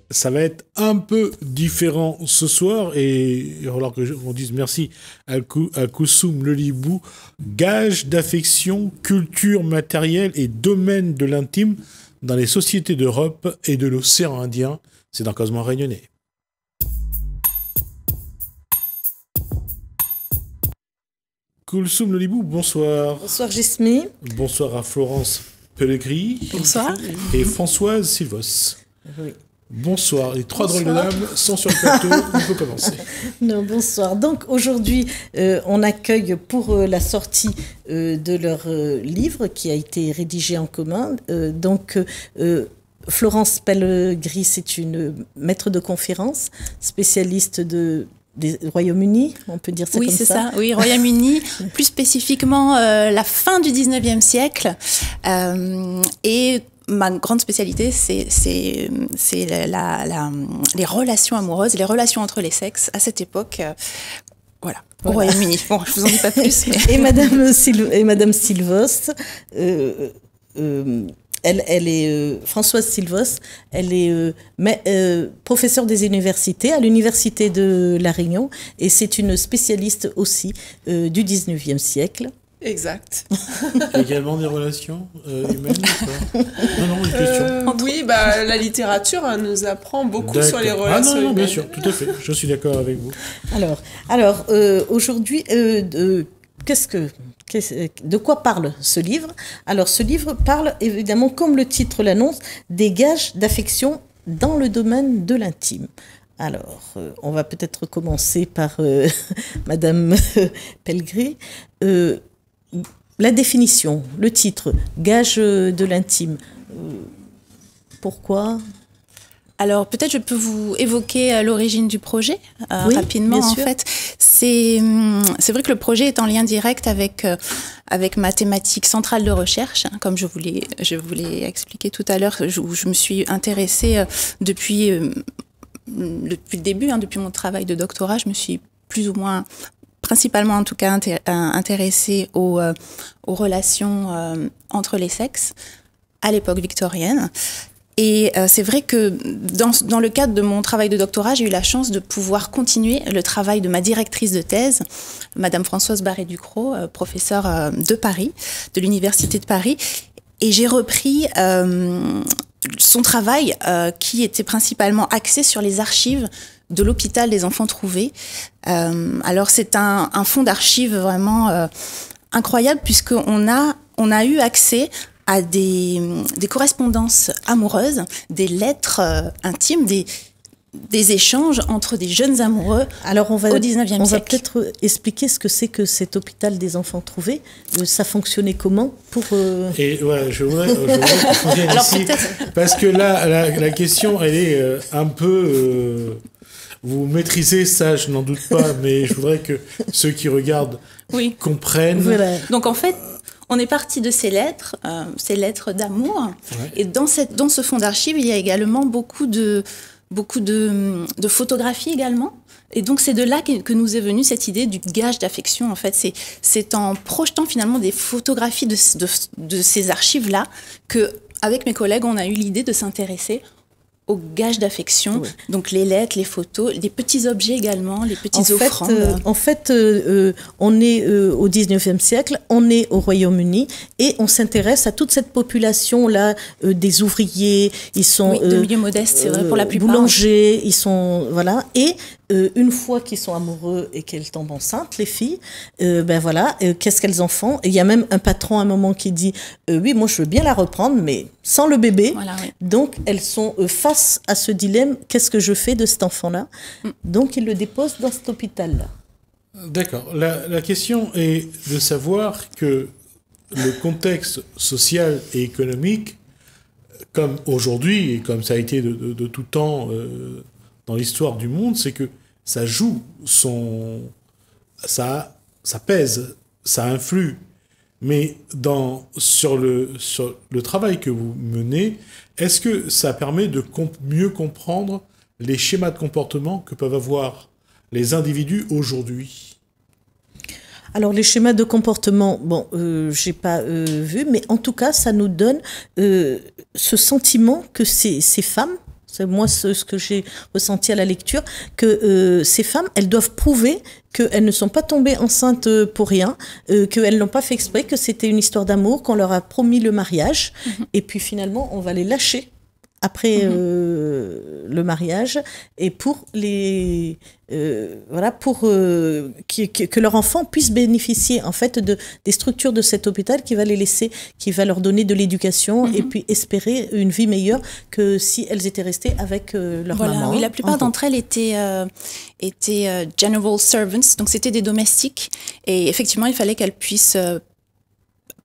ça va être un peu différent ce soir et il va falloir qu'on dise merci à Koulsoum Lelibou, gage d'affection, culture matérielle et domaine de l'intime dans les sociétés d'Europe et de l'océan Indien. C'est dans Causement Réunionnais. Koulsoum Lelibou, bonsoir. Bonsoir Gismi. Bonsoir à Florence Pellegrini. Bonsoir. Et Françoise Silvos. Oui. Bonsoir. Les trois drôles de dames sont sur le plateau. On peut commencer. Non, bonsoir. Donc aujourd'hui, on accueille pour la sortie de leur livre qui a été rédigé en commun. Florence Pellegrini, c'est une maître de conférence, spécialiste des Royaume-Uni, on peut dire ça comme ça. Oui, c'est ça. Oui, Royaume-Uni, plus spécifiquement la fin du 19e siècle. Et ma grande spécialité, c'est les relations amoureuses, les relations entre les sexes à cette époque. Voilà, au Royaume-Uni. Bon, je vous en dis pas plus. Mais... et Madame Silvos, elle est Françoise Silvos, elle est professeure des universités à l'université de La Réunion et c'est une spécialiste aussi du 19e siècle. Exact. Également des relations humaines ou pas ? Non, une question. Oui, la littérature nous apprend beaucoup sur les relations humaines. Bien sûr, tout à fait. Je suis d'accord avec vous. Alors aujourd'hui, de quoi parle ce livre ? Alors, ce livre parle, évidemment, comme le titre l'annonce, des gages d'affection dans le domaine de l'intime. Alors, on va peut-être commencer par Madame Pellegrini. La définition, le titre, gage de l'intime. Pourquoi ? Alors, peut-être je peux vous évoquer l'origine du projet rapidement. Bien sûr. En fait, c'est vrai que le projet est en lien direct avec ma thématique centrale de recherche, hein, comme je vous l'ai expliqué tout à l'heure. Je me suis intéressée depuis le début, hein, depuis mon travail de doctorat, je me suis plus ou moins, principalement en tout cas, intéressée aux relations entre les sexes à l'époque victorienne. Et c'est vrai que dans le cadre de mon travail de doctorat, j'ai eu la chance de pouvoir continuer le travail de ma directrice de thèse, Madame Françoise Barré-Ducrot, professeure de Paris, de l'Université de Paris. Et j'ai repris son travail qui était principalement axé sur les archives de l'hôpital des enfants trouvés. Alors c'est un fonds d'archives vraiment incroyable puisqu'on a eu accès à des correspondances amoureuses, des lettres intimes, des échanges entre des jeunes amoureux au 19e siècle. On va peut-être expliquer ce que c'est que cet hôpital des enfants trouvés. Ça fonctionnait comment pour... Et voilà, je voudrais ici, parce que là, la question, elle est un peu... vous maîtrisez ça, je n'en doute pas, mais je voudrais que ceux qui regardent comprennent. Voilà. Donc en fait, on est parti de ces lettres d'amour. Ouais. Et dans ce fonds d'archives, il y a également beaucoup de photographies également. Et donc, c'est de là que nous est venue cette idée du gage d'affection. En fait, c'est en projetant finalement des photographies de ces archives-là que, avec mes collègues, on a eu l'idée de s'intéresser au gage d'affection, donc les lettres, les photos, des petits objets également, les petites offrandes. En fait, on est au 19e siècle, on est au Royaume-Uni et on s'intéresse à toute cette population-là, des ouvriers, ils sont... de milieux modestes, c'est vrai, pour la plupart. Boulangers, ils sont... Voilà, et... une fois qu'ils sont amoureux et qu'elles tombent enceintes, les filles, qu'est-ce qu'elles en font ? Il y a même un patron à un moment qui dit oui, moi je veux bien la reprendre, mais sans le bébé. Voilà, oui. Donc elles sont face à ce dilemme, qu'est-ce que je fais de cet enfant-là ? Donc ils le déposent dans cet hôpital-là. D'accord. La question est de savoir que le contexte social et économique, comme aujourd'hui et comme ça a été de tout temps dans l'histoire du monde, c'est que ça joue ça pèse, ça influe. Mais sur le travail que vous menez, est-ce que ça permet de mieux comprendre les schémas de comportement que peuvent avoir les individus aujourd'hui ? Alors les schémas de comportement, j'ai pas vu, mais en tout cas, ça nous donne ce sentiment que ces femmes, c'est moi ce que j'ai ressenti à la lecture, que ces femmes, elles doivent prouver qu'elles ne sont pas tombées enceintes pour rien, qu'elles n'ont pas fait exprès, que c'était une histoire d'amour, qu'on leur a promis le mariage, et puis finalement, on va les lâcher après le mariage, et pour les voilà, pour que leur enfant puisse bénéficier en fait des structures de cet hôpital qui va les laisser, qui va leur donner de l'éducation et puis espérer une vie meilleure que si elles étaient restées avec leur maman. Oui, la plupart d'entre elles étaient general servants, donc c'était des domestiques, et effectivement il fallait qu'elles puissent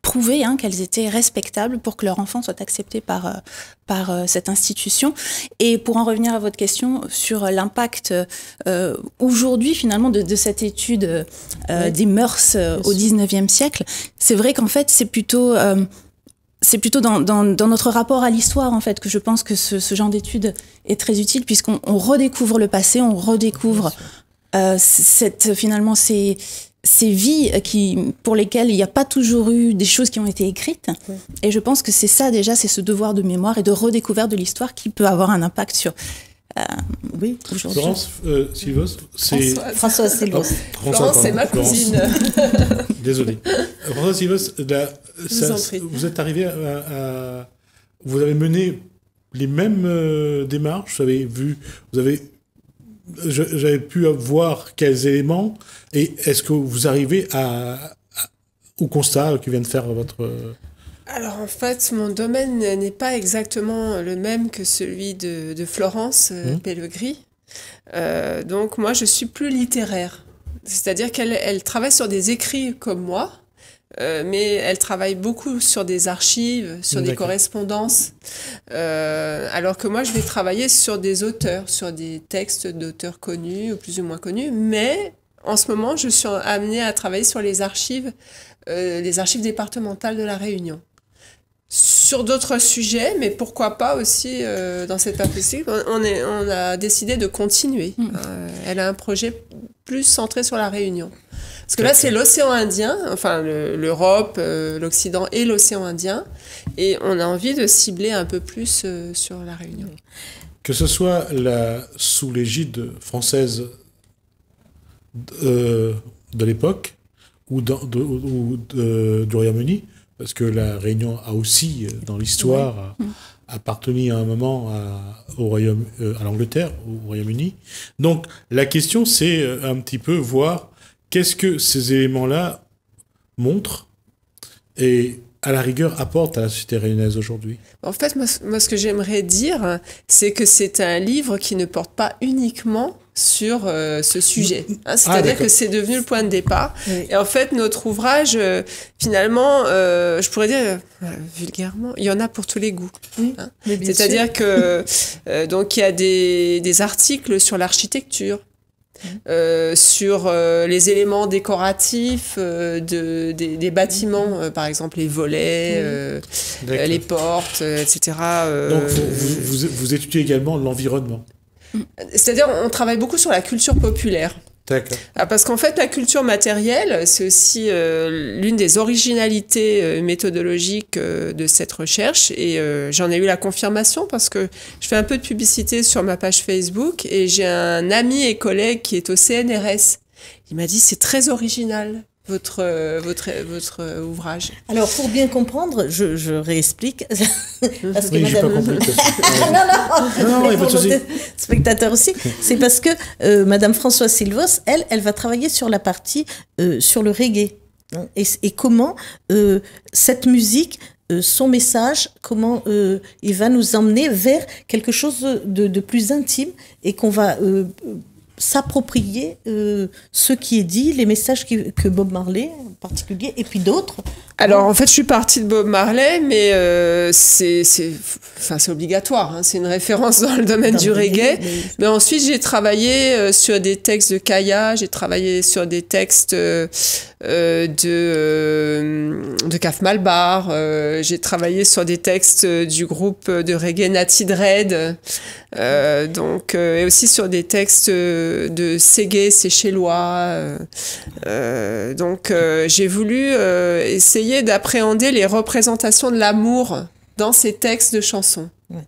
prouver qu'elles étaient respectables pour que leur enfant soit accepté par cette institution. Et pour en revenir à votre question sur l'impact aujourd'hui finalement de cette étude des mœurs au 19e siècle, c'est vrai qu'en fait c'est plutôt dans notre rapport à l'histoire en fait que je pense que ce genre d'étude est très utile, puisqu'on redécouvre le passé, on redécouvre finalement ces vies pour lesquelles il n'y a pas toujours eu des choses qui ont été écrites. Oui. Et je pense que c'est ça déjà, c'est ce devoir de mémoire et de redécouverte de l'histoire qui peut avoir un impact sur oui, aujourd'hui. Florence Silvos, c'est... Françoise Silvos. Florence, c'est ma cousine. Désolé. Françoise Silvos, vous êtes arrivé à... Vous avez mené les mêmes démarches, j'avais pu voir quels éléments, et est-ce que vous arrivez au constat que vient de faire votre... Alors en fait, mon domaine n'est pas exactement le même que celui de Florence Pellegris. Donc moi, je suis plus littéraire. C'est-à-dire qu'elle travaille sur des écrits comme moi, mais elle travaille beaucoup sur des archives, sur des correspondances, alors que moi je vais travailler sur des auteurs, sur des textes d'auteurs connus ou plus ou moins connus, mais en ce moment je suis amenée à travailler sur les archives départementales de la Réunion. Sur d'autres sujets, mais pourquoi pas aussi dans cette perspective, on a décidé de continuer. Elle a un projet plus centré sur la Réunion. Parce que là, c'est l'océan Indien, enfin l'Europe, l'Occident et l'océan Indien, et on a envie de cibler un peu plus sur la Réunion. Que ce soit sous l'égide française de l'époque ou du Royaume-Uni, parce que la Réunion a aussi, dans l'histoire, appartenu à un moment à l'Angleterre, au Royaume-Uni. Donc, la question, c'est un petit peu voir qu'est-ce que ces éléments-là montrent et, à la rigueur, apportent à la société réunionnaise aujourd'hui. En fait, moi, ce que j'aimerais dire, c'est que c'est un livre qui ne porte pas uniquement sur ce sujet. C'est-à-dire que c'est devenu le point de départ. Oui. Et en fait, notre ouvrage, finalement, je pourrais dire vulgairement, il y en a pour tous les goûts. Oui, c'est-à-dire que donc il y a des articles sur l'architecture, sur les éléments décoratifs des bâtiments, par exemple les volets, les portes, etc. Donc vous étudiez également l'environnement. C'est-à-dire on travaille beaucoup sur la culture populaire. D'accord. Parce qu'en fait, la culture matérielle, c'est aussi l'une des originalités méthodologiques de cette recherche. Et j'en ai eu la confirmation parce que je fais un peu de publicité sur ma page Facebook et j'ai un ami et collègue qui est au CNRS. Il m'a dit, c'est très original, votre ouvrage. Alors, pour bien comprendre, je réexplique. Parce que oui, j'ai pas compris. non, et pour nos spectateurs aussi. C'est parce que Madame Françoise Silvos, elle va travailler sur la partie sur le reggae. Et comment cette musique, son message, comment il va nous emmener vers quelque chose de plus intime et qu'on va... s'approprier ce qui est dit, les messages que Bob Marley en particulier, et puis d'autres. Alors en fait, je suis partie de Bob Marley, mais c'est obligatoire. C'est une référence dans le domaine du reggae. Mais ensuite, j'ai travaillé sur des textes de Kaya, j'ai travaillé sur des textes de Kaf Malbar, j'ai travaillé sur des textes du groupe de reggae Natty Dread, et aussi sur des textes de Ségué, Séchellois. J'ai voulu essayer d'appréhender les représentations de l'amour dans ces textes de chansons. Ouais.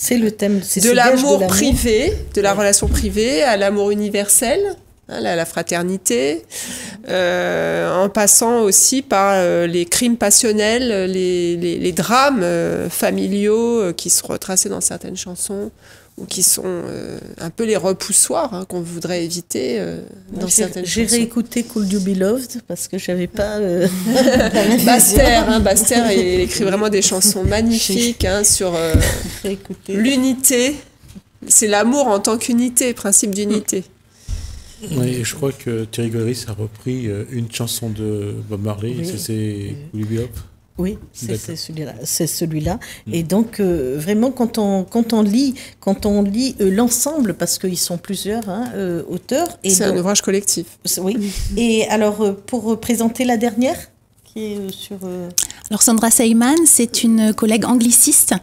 C'est le thème. C'est de ce gage l'amour privé, de la relation privée à l'amour universel, hein, la fraternité, en passant aussi par les crimes passionnels, les drames familiaux qui sont retracés dans certaines chansons, ou qui sont un peu les repoussoirs, hein, qu'on voudrait éviter dans certaines chansons. J'ai réécouté Could You Be Loved parce que j'avais pas... Basse-Terre, il écrit vraiment des chansons magnifiques hein, sur l'unité. C'est l'amour en tant qu'unité, principe d'unité. Oui, et je crois que Thierry Goderis a repris une chanson de Bob Marley, oui. c'est Could You Be Loved. Oui, c'est celui-là. Et donc, vraiment, quand on lit l'ensemble, parce qu'ils sont plusieurs auteurs... C'est un ouvrage collectif. Oui. Et alors, pour présenter la dernière, qui est sur... Alors, Sandra Seyman, c'est une collègue angliciste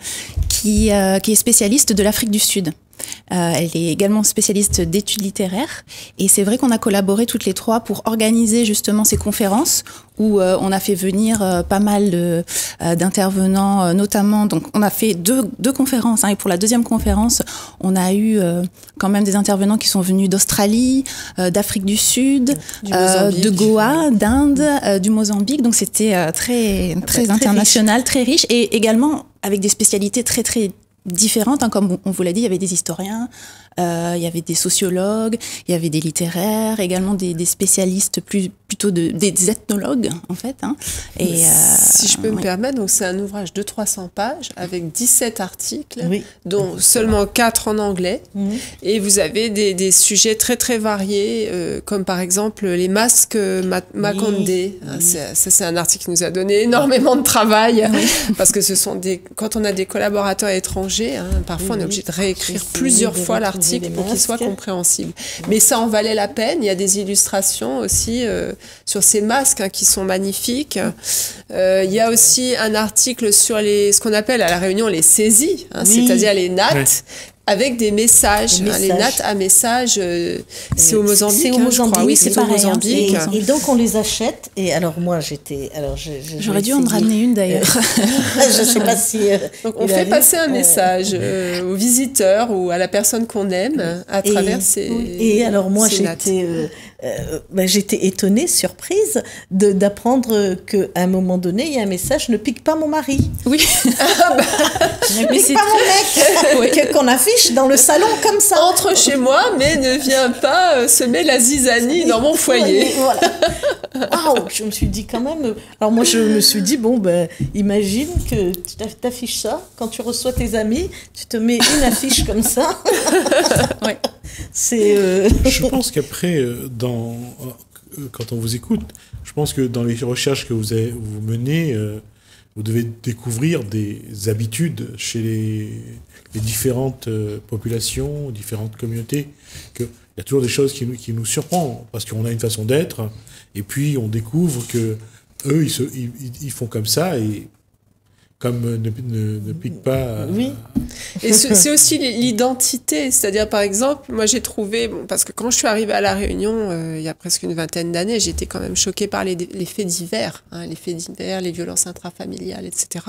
qui est spécialiste de l'Afrique du Sud. Elle est également spécialiste d'études littéraires et c'est vrai qu'on a collaboré toutes les trois pour organiser justement ces conférences où on a fait venir pas mal d'intervenants, notamment, donc on a fait deux conférences, hein, et pour la deuxième conférence, on a eu quand même des intervenants qui sont venus d'Australie, d'Afrique du Sud, de Goa, d'Inde, du Mozambique, donc c'était très international, très riche et également avec des spécialités très différentes, hein, comme on vous l'a dit, il y avait des historiens, il y avait des sociologues, il y avait des littéraires, également des spécialistes plutôt des ethnologues en fait. Hein. Et, si je peux me permettre, donc c'est un ouvrage de 300 pages avec 17 articles, dont seulement 4 en anglais. Et vous avez des sujets très variés, comme par exemple les masques Makondé. Ça, c'est un article qui nous a donné énormément de travail, parce que quand on a des collaborateurs étrangers, hein, parfois on est obligé de réécrire plusieurs fois l'article pour qu'il soit compréhensible. Mais ça en valait la peine. Il y a des illustrations aussi sur ces masques hein, qui sont magnifiques. Il y a aussi un article sur ce qu'on appelle à La Réunion les saisies, hein, c'est-à-dire les nattes. Avec des messages, hein, les nattes à messages, c'est au Mozambique. C'est au Mozambique, je crois. Oui, c'est pareil, au Mozambique. Et donc on les achète. Et alors moi j'aurais dû en ramener une d'ailleurs. Je ne sais pas si. Donc on fait passer un message aux visiteurs ou à la personne qu'on aime à travers ces. Et alors moi j'étais étonnée, surprise d'apprendre qu'à un moment donné il y a un message: ne pique pas mon mari. Oui. Ne pique pas mon mec. Qu'on affiche dans le salon comme ça. Entre chez moi, mais ne viens pas semer la zizanie dans mon foyer. Voilà. Waouh, je me suis dit quand même. Alors moi, je me suis dit imagine que tu t'affiches ça quand tu reçois tes amis, tu te mets une affiche comme ça. Ouais. C'est. Je pense qu'après, quand on vous écoute, je pense que dans les recherches que vous menez, vous devez découvrir des habitudes chez les différentes populations, différentes communautés, qu'il y a toujours des choses qui nous surprennent, parce qu'on a une façon d'être, et puis on découvre que eux, ils font comme ça, et comme ne pique pas... Oui. Et c'est aussi l'identité, c'est-à-dire par exemple, moi j'ai trouvé, parce que quand je suis arrivée à La Réunion, il y a presque une vingtaine d'années, j'étais quand même choquée par les faits divers, hein, les violences intrafamiliales, etc.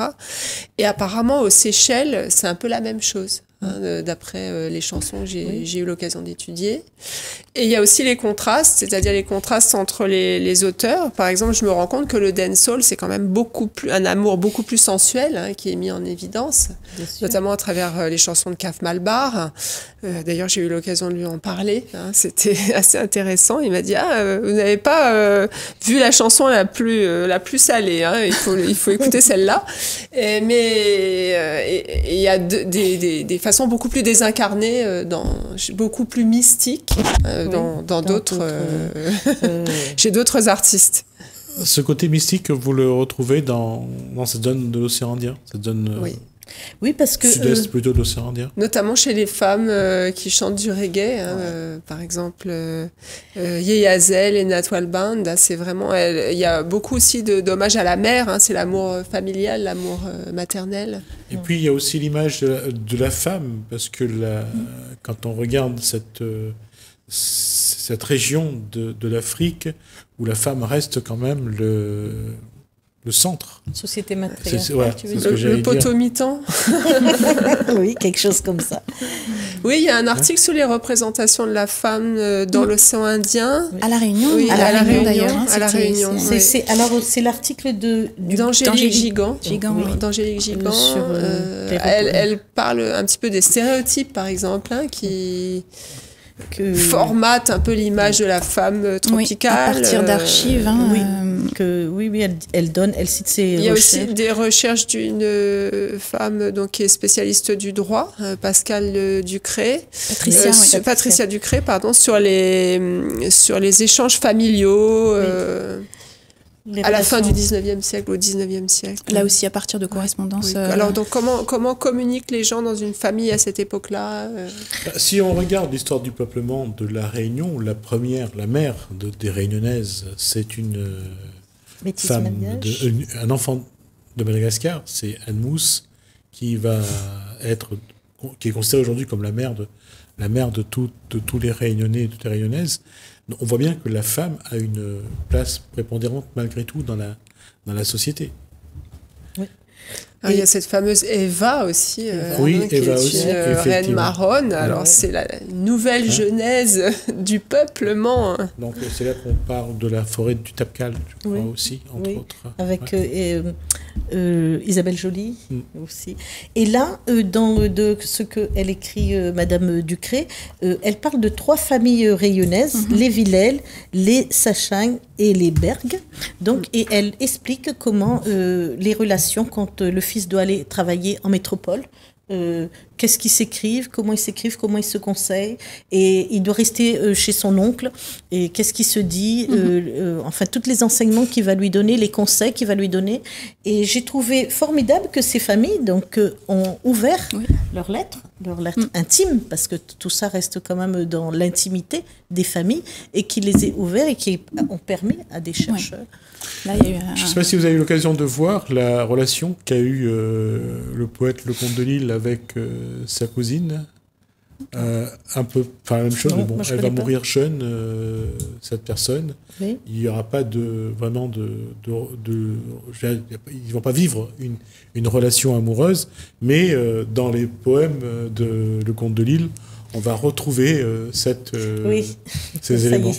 Et apparemment aux Seychelles, c'est un peu la même chose. Hein, d'après les chansons que j'ai eu l'occasion d'étudier. Et il y a aussi les contrastes, c'est-à-dire les contrastes entre les auteurs. Par exemple, je me rends compte que le dancehall, c'est quand même un amour beaucoup plus sensuel hein, qui est mis en évidence, notamment à travers les chansons de Kaf Malbar. D'ailleurs, j'ai eu l'occasion de lui en parler. Hein, c'était assez intéressant. Il m'a dit vous n'avez pas vu la chanson la plus salée. Hein, il faut écouter celle-là. Mais il y a des façons beaucoup plus désincarnées, beaucoup plus mystiques dans d'autres, chez d'autres artistes. Ce côté mystique, vous le retrouvez dans cette zone de l'océan Indien, cette zone oui, parce que sud-est plutôt de l'océan Indien. Notamment chez les femmes qui chantent du reggae, hein, par exemple Yeyazel et Natwal Band. C'est vraiment, il y a beaucoup aussi d'hommages à la mère. Hein, c'est l'amour familial, l'amour maternel. Et puis il y a aussi l'image de la femme, parce que quand on regarde cette région de l'Afrique où la femme reste quand même le centre. Société matérielle. Ouais, tu veux c'est ce que dire. j'allais Le dire. potomitan. Oui, quelque chose comme ça. Oui, il y a un article sur les représentations de la femme dans l'océan Indien. À La Réunion, Oui, à La Réunion d'ailleurs. à La Réunion. c'était- Alors, c'est l'article D'Angélique Gigant. Gigant, oui. D'Angélique Gigant. Sur, Elle parle un petit peu des stéréotypes, par exemple, hein, qui formatent un peu l'image de la femme tropicale. Oui, à partir d'archives. Hein, oui, elle cite ses Il y a recherches. aussi des recherches d'une femme donc, qui est spécialiste du droit, Pascal Ducré. Patricia Ducré, pardon, sur les échanges familiaux. À la fin du 19e siècle, au 19e siècle. Là aussi, à partir de correspondances. Oui. Alors, donc, comment communiquent les gens dans une famille à cette époque-là Si on regarde l'histoire du peuplement de la Réunion, la mère des Réunionnaises, c'est une femme, un enfant de Madagascar, c'est Anne Mousse, qui est considérée aujourd'hui comme la mère de tous les Réunionnais et toutes les Réunionnaises. On voit bien que la femme a une place prépondérante malgré tout dans la société. Oui. Il y a cette fameuse Eva aussi, qui Eva est aussi, une reine marronne. Alors c'est la nouvelle genèse du peuplement. Donc c'est là qu'on parle de la forêt du Tapcal, je crois aussi, entre autres. Avec Isabelle Joly aussi. Et là, dans ce qu'elle écrit, Madame Ducré, elle parle de 3 familles rayonnaises, les Villèle, les Sachang et les Berg. Donc, et elle explique comment les relations quand le fils doit aller travailler en métropole. Qu'est-ce qu'ils s'écrivent, comment ils se conseillent, et il doit rester chez son oncle, et qu'est-ce qu'il se dit, enfin, tous les enseignements qu'il va lui donner, les conseils qu'il va lui donner. Et j'ai trouvé formidable que ces familles donc, ont ouvert leurs lettres intimes, parce que tout ça reste quand même dans l'intimité des familles, et qui les aient ouverts et qui ont permis à des chercheurs. Là, il y a eu Je ne sais pas si vous avez eu l'occasion de voir la relation qu'a eu le poète Lecomte de Lisle avec sa cousine. Un peu, enfin la même chose, mais bon, elle va mourir jeune, cette personne. Oui. Il n'y aura pas vraiment ils vont pas vivre une relation amoureuse, mais dans les poèmes de Lecomte de Lisle, on va retrouver ces éléments.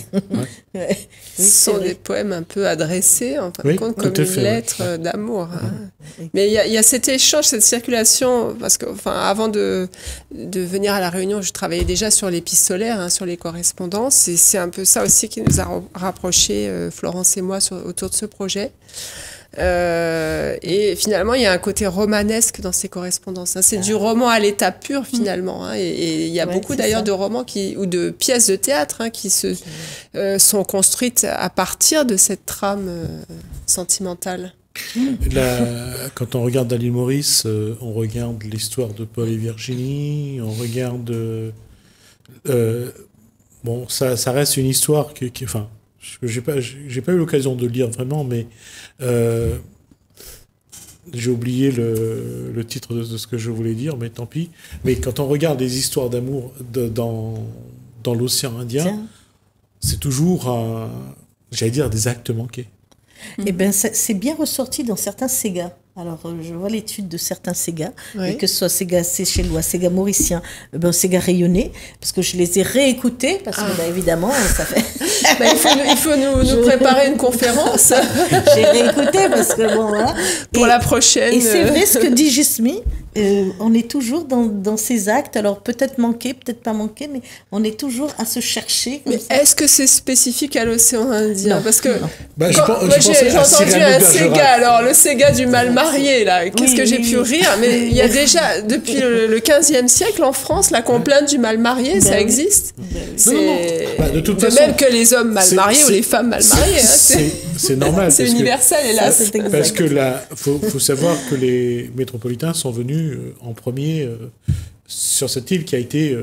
Ce sont des poèmes un peu adressés, en fin de compte, comme une lettre d'amour. Hein. Mais il y a cet échange, cette circulation, parce que, avant de venir à La Réunion, je travaillais déjà sur l'épistolaire, sur les correspondances, et c'est un peu ça aussi qui nous a rapprochés, Florence et moi, autour de ce projet. Et finalement, il y a un côté romanesque dans ces correspondances. C'est du roman à l'état pur, finalement. Et il y a beaucoup d'ailleurs de romans ou de pièces de théâtre qui sont construites à partir de cette trame sentimentale. Quand on regarde Dali Maurice, on regarde l'histoire de Paul et Virginie, on regarde... bon, ça reste une histoire qui j'ai pas eu l'occasion de le lire vraiment, mais j'ai oublié le titre de ce que je voulais dire, mais tant pis. Mais quand on regarde les histoires d'amour dans l'océan Indien, c'est toujours, j'allais dire, des actes manqués. Eh bien, c'est bien ressorti dans certains Ségas. Alors, je vois l'étude de certains Ségas, et que ce soit Ségas séchellois, Ségas mauriciens, Ségas rayonnais, parce que je les ai réécoutés, parce que, évidemment, ça fait... il faut nous préparer une conférence. J'ai réécouté, parce que, bon, voilà. Pour la prochaine. Et c'est vrai ce que dit Gismi, on est toujours dans ces actes, alors peut-être manqués, peut-être pas manqués, mais on est toujours à se chercher. Mais est-ce que c'est spécifique à l'océan Indien ? Parce que j'ai entendu un Séga, alors le Séga du mal marié, là, qu'est-ce que j'ai pu rire ? Mais il y a déjà, depuis le 15e siècle, en France, la complainte du mal marié, ça existe. De toute façon, même que les hommes mal mariés ou les femmes mal mariées. C'est normal. C'est universel, hélas. Parce que là, faut savoir que les métropolitains sont venus en premier sur cette île qui a été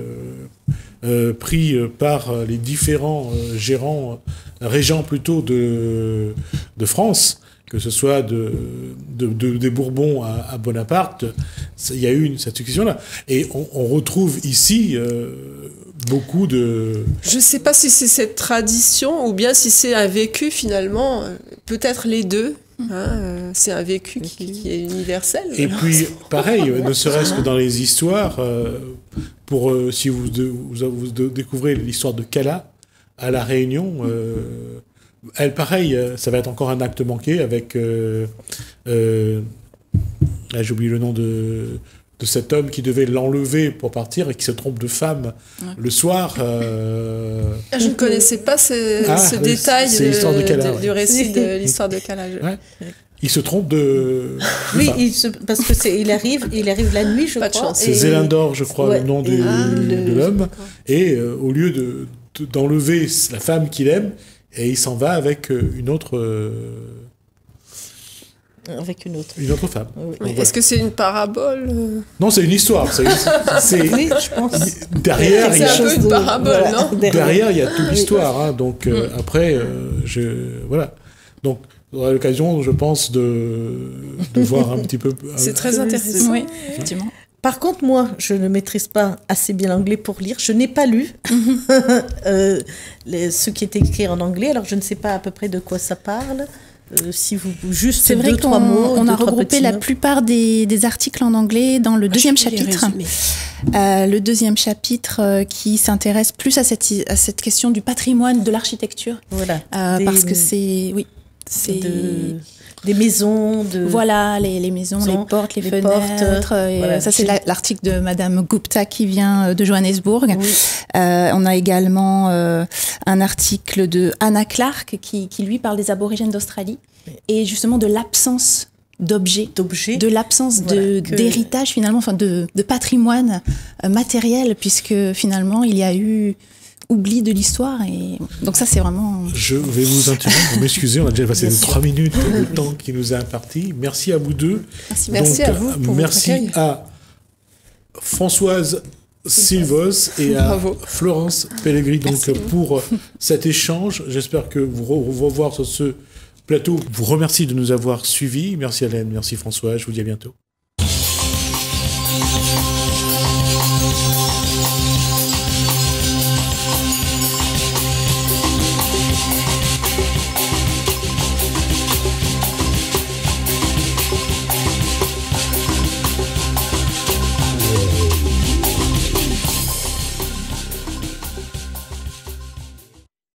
pris par les différents régents plutôt de France, que ce soit des Bourbons à Bonaparte. Il y a eu cette succession-là. Et on retrouve ici beaucoup de... Je ne sais pas si c'est cette tradition ou bien si c'est un vécu finalement, peut-être les deux. C'est un vécu qui est universel. Et puis, pareil, ne serait-ce que dans les histoires, si vous découvrez l'histoire de Kala à La Réunion, elle, pareil, ça va être encore un acte manqué avec... j'ai oublié le nom de cet homme qui devait l'enlever pour partir et qui se trompe de femme le soir. Je ne connaissais pas ce détail du récit de l'histoire de Kala. Ouais. Il se trompe de... Oui, parce que il arrive la nuit, je crois. C'est Zélindor, je crois, le nom de l'homme. Et au lieu d'enlever la femme qu'il aime, et il s'en va avec une autre... Avec une autre femme. Oui. Donc, est-ce que c'est une parabole? Non, c'est une histoire. Oui, je pense. Derrière, c'est un peu une parabole, non? Derrière, il y a toute l'histoire. Hein, donc après, voilà. Donc, on aura l'occasion, je pense, de voir un petit peu. C'est très intéressant. Oui, effectivement. Par contre, moi, je ne maîtrise pas assez bien l'anglais pour lire. Je n'ai pas lu ce qui est écrit en anglais, alors je ne sais pas à peu près de quoi ça parle. Si vous juste c'est vrai qu'on a regroupé la plupart des articles en anglais dans le deuxième chapitre. Le deuxième chapitre qui s'intéresse plus à cette question du patrimoine de l'architecture. Voilà. Parce que c'est des maisons, voilà, les maisons, les portes, les fenêtres. Voilà, ça, c'est l'article de Madame Gupta qui vient de Johannesburg. Oui. On a également un article de Anna Clark qui lui parle des aborigènes d'Australie et justement de l'absence d'objets, de l'absence d'héritage finalement, enfin de patrimoine matériel, puisque finalement il y a eu oubli de l'histoire. Et donc ça, c'est vraiment... Je vais vous interrompre, vous m'excusez, on a déjà passé 3 minutes le temps qui nous est imparti. Merci à vous deux. Merci à vous pour merci votre accueil. À Françoise Silvos et à Florence Pellegrini pour cet échange. J'espère que vous revoir sur ce plateau. Je vous remercie de nous avoir suivis. Merci Hélène, merci François, je vous dis à bientôt.